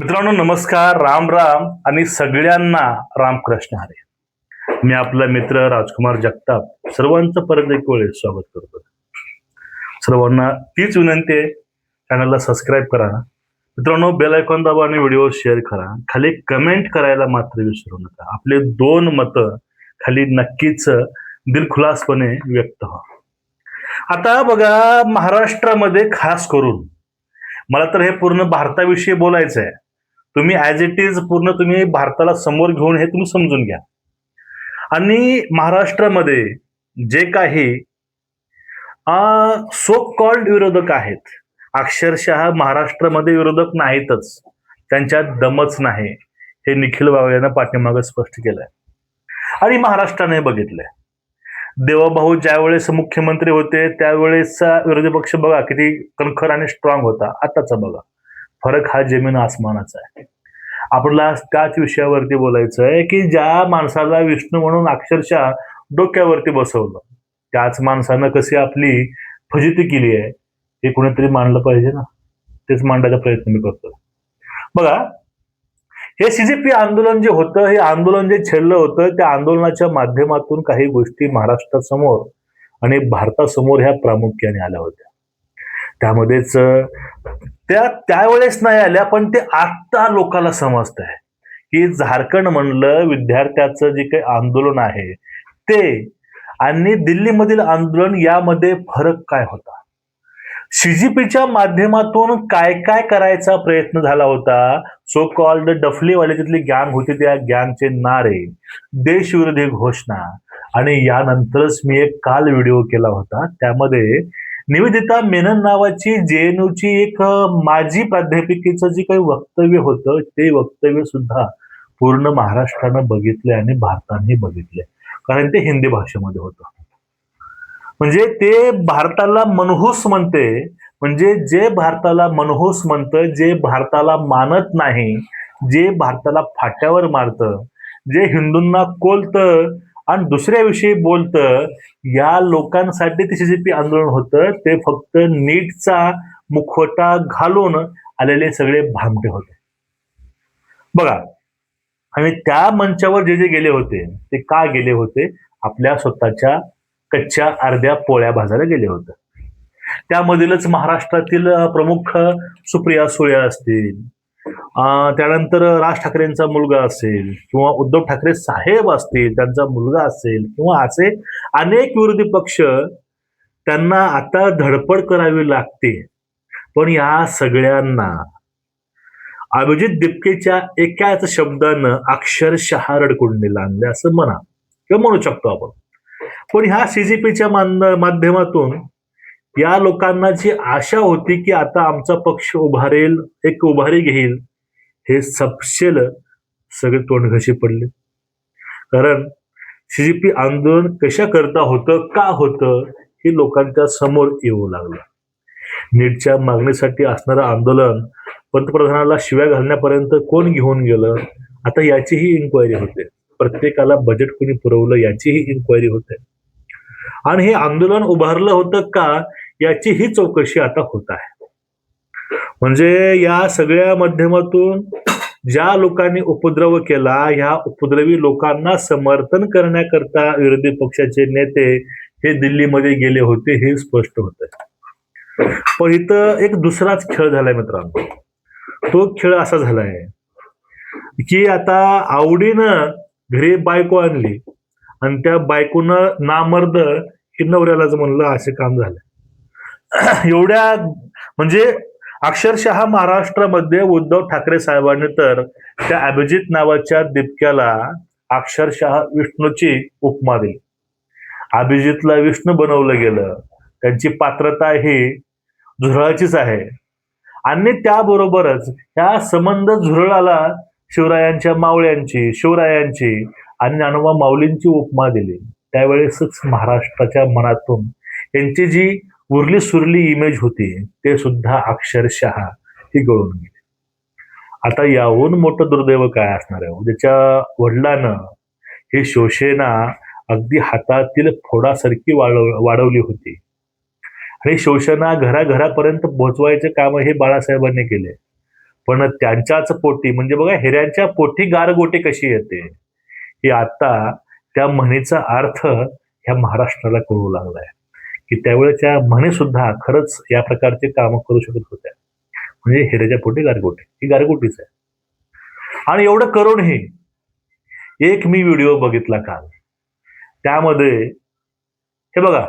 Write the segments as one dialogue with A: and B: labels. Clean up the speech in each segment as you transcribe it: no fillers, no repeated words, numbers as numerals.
A: मित्रांनो नमस्कार, राम राम आणि सगळ्यांना रामकृष्ण हरी. मी आपला मित्र राजकुमार जगताप सर्वांचं परत एक वेळेस स्वागत करतो. सर्वांना तीच विनंती आहे, चॅनलला सबस्क्राईब करा. मित्रांनो बेल आयकॉन दाबा आणि व्हिडिओ शेअर करा. खाली कमेंट करायला मात्र विसरू नका. आपले 2 मतं खाली नक्कीच दिलखुलासपणे व्यक्त व्हा. आता बघा, महाराष्ट्रामध्ये खास करून मला तर हे पूर्ण भारताविषयी बोलायचं आहे. तुम्ही ॲज इट इज पूर्ण तुम्ही भारताला समोर घेऊन हे तुम्ही समजून घ्या. आणि महाराष्ट्रामध्ये जे काही सो कॉल्ड विरोधक आहेत, अक्षरशः महाराष्ट्रामध्ये विरोधक नाहीतच, त्यांच्यात दमच नाही, हे निखिल बावळेनं पाठीमागं स्पष्ट केलंय आणि महाराष्ट्राने बघितलंय. देवाभाऊ ज्यावेळेस मुख्यमंत्री होते त्यावेळेसचा विरोधी पक्ष बघा किती कणखर आणि स्ट्रॉंग होता. आताचा बघा, फरक हा जमीन आसमानाचा आहे. आपल्याला त्याच विषयावरती बोलायचं आहे की ज्या माणसाला विष्णू म्हणून अक्षरशः डोक्यावरती बसवलं, त्याच माणसानं कशी आपली फजिती केली आहे हे कुणीतरी मांडलं पाहिजे ना. तेच मांडायचा प्रयत्न मी करतो. बघा, हे सीजेपी आंदोलन जे होतं, हे आंदोलन जे छेडलं होतं, त्या आंदोलनाच्या माध्यमातून काही गोष्टी महाराष्ट्रासमोर आणि भारतासमोर ह्या प्रामुख्याने आल्या होत्या. त्यामध्येच त्या त्यावेळेस नाही आल्या, पण ते आता लोकांना समजत आहे की झारखंड म्हणलं विद्यार्थ्याचं जे काही आंदोलन आहे ते आणि दिल्लीमधील आंदोलन यामध्ये फरक काय होता. सीजीपीच्या माध्यमातून काय काय करायचा प्रयत्न झाला होता. सो कॉल्ड डफलीवाले तिथली गँग होती, त्या गँगचे नारे, देशविरोधी घोषणा, आणि यानंतरच मी एक काल व्हिडिओ केला होता. त्यामध्ये निवेदिता मेनन नावाची जेएनयूची एक माजी प्राध्यापिकेचं जे काही वक्तव्य होतं, ते वक्तव्य सुद्धा पूर्ण महाराष्ट्रानं बघितले आणि भारताने बघितले, कारण ते हिंदी भाषेमध्ये होतं. म्हणजे ते भारताला मनहूस म्हणते, म्हणजे जे भारताला मनहूस म्हणतं, जे भारताला मानत नाही, जे भारताला फाट्यावर मारतं, जे हिंदूंना कोलतं आणि दुसऱ्याविषयी बोलतं, या लोकांसाठी ते सीजेपी आंदोलन होतं. ते फक्त नीटचा मुखवटा घालून आलेले सगळे भामटे होते बघा. आणि त्या मंचावर जे जे गेले होते ते का गेले होते? आपल्या स्वतःच्या कच्च्या अर्ध्या पोळ्या भाजायला गेले होते. त्यामधीलच महाराष्ट्रातील प्रमुख सुप्रिया सुळे असतील, त्यानंतर राज ठाकरेंचा मुलगा असेल, किंवा उद्धव ठाकरे साहेब असतील त्यांचा मुलगा असेल, किंवा असे अनेक विरोधी पक्ष, त्यांना आता धडपड करावी लागते. पण या सगळ्यांना अभिजित दिपकेच्या एकाच शब्दानं अक्षरशः रडकुंडीला आणले असं म्हणा किंवा म्हणू शकतो आपण. पण ह्या सीजीपीच्या माध्यमातून या लोकांना जी आशा होती की आता आमचा पक्ष उभारेल, एक उभारी घेईल, हे सपशेल सगळे तोंडघशी पडले. कारण सीजीपी आंदोलन कशा करता होतं, का होतं, हे लोकांच्या समोर येऊ लागलं. नीटच्या मागणीसाठी असणारं आंदोलन पंतप्रधानाला शिव्या घालण्यापर्यंत कोण घेऊन गेलं, आता याचीही इन्क्वायरी होते. प्रत्येकाला बजेट कोणी पुरवलं याचीही इन्क्वायरी होते. आणि हे आंदोलन उभारलं होतं का याची ही चौकशी आता होत आहे. म्हणजे या सगळ्या माध्यमातून ज्या लोकांनी उपद्रव केला, ह्या उपद्रवी लोकांना समर्थन करण्याकरता विरोधी पक्षाचे नेते हे दिल्लीमध्ये गेले होते, हे स्पष्ट होत आहे. पण इथं एक दुसराच खेळ झालाय मित्रांनो. तो खेळ असा झालाय की आता आवडीनं घरी बायको आणली आणि त्या बायकोनं नामर्द की नवऱ्यालाच म्हणलं, असे काम झालं. एवढ्या म्हणजे अक्षरशः महाराष्ट्रामध्ये उद्धव ठाकरे साहेबांनी तर त्या अभिजित नावाच्या दिपक्याला अक्षरशः विष्णूची उपमा दिली. अभिजितला विष्णू बनवलं गेलं. त्यांची पात्रता ही झुरळाचीच आहे. आणि त्याबरोबरच ह्या संबंध झुरळाला शिवरायांच्या मावळ्यांची, शिवरायांची आणि ज्ञानोबा माऊलींची उपमा दिली. त्यावेळेसच महाराष्ट्राच्या मनातून त्यांची जी उरली सुरली इमेज होती ते सुद्धा अक्षरशः ही गळून गेली. आता याहून मोठं दुर्दैव काय असणार आहे? ज्याच्या वडिलांनं ही शिवसेना अगदी हातातील फोडासारखी वाढवली होती आणि शिवसेना घराघरापर्यंत पोहोचवायचे काम हे बाळासाहेबांनी केले. पण त्यांच्याच पोटी म्हणजे बघा हिऱ्यांच्या पोटी गारगोटी कशी येते ही आता त्या म्हणीचा अर्थ ह्या महाराष्ट्राला कळू लागलाय की त्यावेळेच्या म्हणी सुद्धा खरंच या प्रकारचे काम करू शकत होत्या. म्हणजे हिऱ्याच्या पोटी गारगोटी ही गारगोटीच आहे. आणि एवढं करूनही एक मी व्हिडिओ बघितला काल, त्यामध्ये हे बघा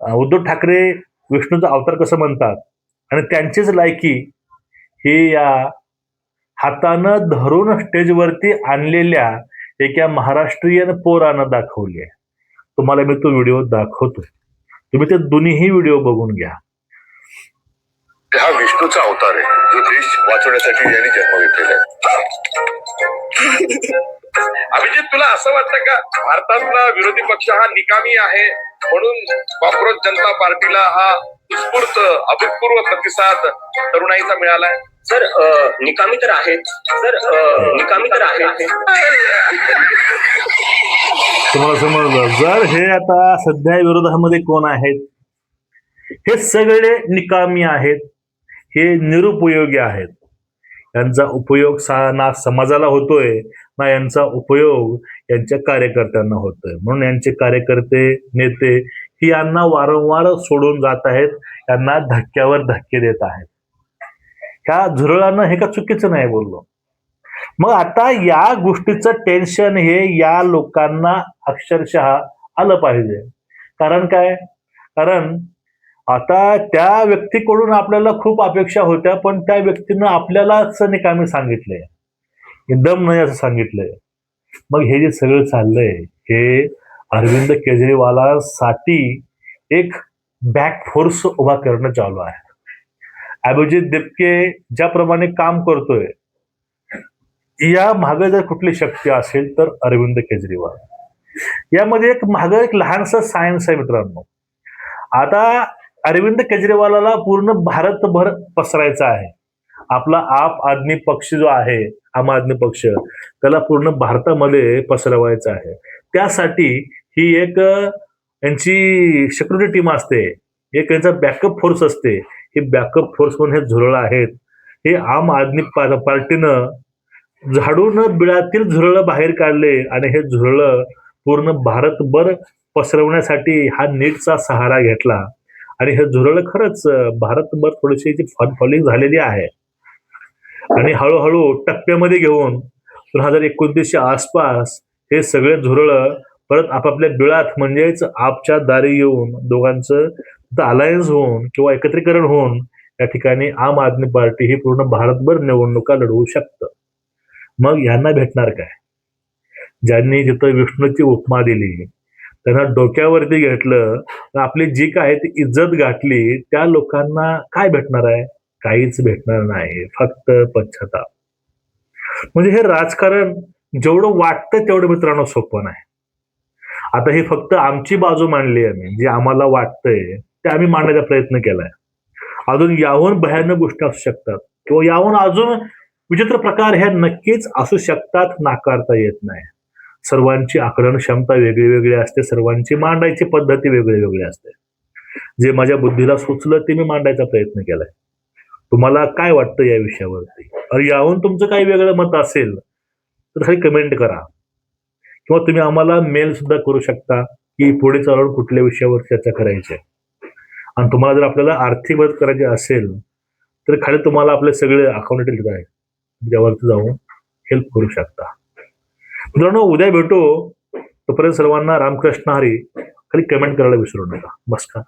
A: उद्धव ठाकरे विष्णूचा अवतार कसं म्हणतात आणि त्यांचीच लायकी ही या हातानं धरून स्टेजवरती आणलेल्या एका महाराष्ट्रीयन पोरानं दाखवली आहे. तुम्हाला मी तो व्हिडिओ दाखवतो, तुम्ही ते दोन्हीही व्हिडिओ बघून घ्या.
B: हा विष्णूचा अवतार आहे जो देश वाचवण्यासाठी यांनी जन्म घेतलेला आहे. अभिजित, तुला असं वाटतं का भारतातला विरोधी पक्ष हा निकामी आहे म्हणून कॉक्रोच जनता पार्टीला हा उत्स्फूर्त अभूतपूर्व प्रतिसाद तरुणाईचा मिळालाय?
C: सर निकामी तर आहेत, सर निकामी तर आहेत.
A: तुम्हाला समजलं? जर हे आता सध्या विरोधामध्ये कोण आहेत, हे सगळे निकामी आहेत, हे निरुपयोगी आहेत. यांचा उपयोग ना समाजाला होतोय ना यांचा उपयोग यांच्या कार्यकर्त्यांना होतोय. म्हणून यांचे कार्यकर्ते नेते ही यांना वारंवार सोडून जात आहेत, यांना धक्क्यावर धक्के देत आहेत. ह्या झुरळानं हे का चुकीचं नाही बोललो. मग आता या गोष्टीचं टेन्शन हे या लोकांना अक्षरशः आलं पाहिजे. कारण काय? कारण आता त्या व्यक्तीकडून आपल्याला खूप अपेक्षा होत्या, पण त्या व्यक्तीनं आपल्यालाच निकामी सांगितलंय, दम नाही असं सांगितलंय. मग हे जे सगळं चाललंय हे अरविंद केजरीवालांसाठी एक बॅक फोर्स उभा करणं चालू आहे. अभिजित दिपके ज्याप्रमाणे काम करतोय, या मागे जर कुठली शक्ती असेल तर अरविंद केजरीवाल. यामध्ये एक मागे एक लहानसा सायन्स आहे मित्रांनो. आता अरविंद केजरीवालाला पूर्ण भारतभर पसरायचा आहे. आपला आप आदमी पक्ष जो आहे, आम आदमी पक्ष, त्याला पूर्ण भारतामध्ये पसरवायचा आहे. त्यासाठी ही एक यांची सिक्युरिटी टीम असते, एक यांचा बॅकअप फोर्स असते. हे बॅकअप फोर्स म्हणून हे झुरळ आहेत. हे आम आदमी पार्टीनं झाडून बिळातील झुरळ बाहेर काढले आणि हे झुरळ पूर्ण भारतभर पसरवण्यासाठी हा नीटचा सहारा घेतला. आणि हे झुरळ खरंच भारतभर थोडीशी फॉलोइंग झालेली आहे. आणि हळूहळू टप्प्यामध्ये घेऊन 2029च्या आसपास हे सगळे झुरळ परत आपापल्या बिळात म्हणजेच आपच्या दारी येऊन दोघांचं अलायन्स होऊन किंवा एकत्रीकरण होऊन या ठिकाणी आम आदमी पार्टी ही पूर्ण भारतभर निवडणुका लढवू शकतं. मग यांना भेटणार काय? ज्यांनी जिथं विष्णूची उपमा दिली, त्यांना डोक्यावरती घेतलं, आपली जी काय ती इज्जत गाठली, त्या लोकांना काय भेटणार आहे? काहीच भेटणार नाही, फक्त पश्चाताप. म्हणजे हे राजकारण जेवढं वाटतं तेवढं मित्रांनो सोपं नाही. आता हे फक्त आमची बाजू मांडली आम्ही, जे आम्हाला वाटतंय ते आम्ही मांडण्याचा प्रयत्न केलाय. अजून याहून भयानक गोष्टी असू शकतात किंवा याहून अजून विचित्र प्रकार हे नक्कीच असू शकतात, नाकारता येत नाही. सर्वांची आकलन क्षमता वेगळी वेगळी असते, सर्वांची मांडायची पद्धती वेगळी वेगळी असते. जे माझ्या बुद्धीला सुचलं ते मी मांडायचा प्रयत्न केलाय. तुम्हाला काय वाटतं या विषयावरती? आणि याहून तुमचं काही वेगळं मत असेल तर खाली कमेंट करा किंवा तुम्ही आम्हाला मेल सुद्धा करू शकता की पुढे चालून कुठल्या विषयावर चर्चा करायची आहे. आणि तुम्हाला जर आपल्याला आर्थिक मदत करायची असेल तर खाली तुम्हाला आपले सगळे अकाउंट डिटेल्स आहेत, ज्यावरती जाऊन हेल्प करू शकता. मित्रांनो, उद्या भेटू. तोपर्यंत सर्वांना रामकृष्ण हरी. खाली कमेंट करायला विसरू नका. नमस्कार.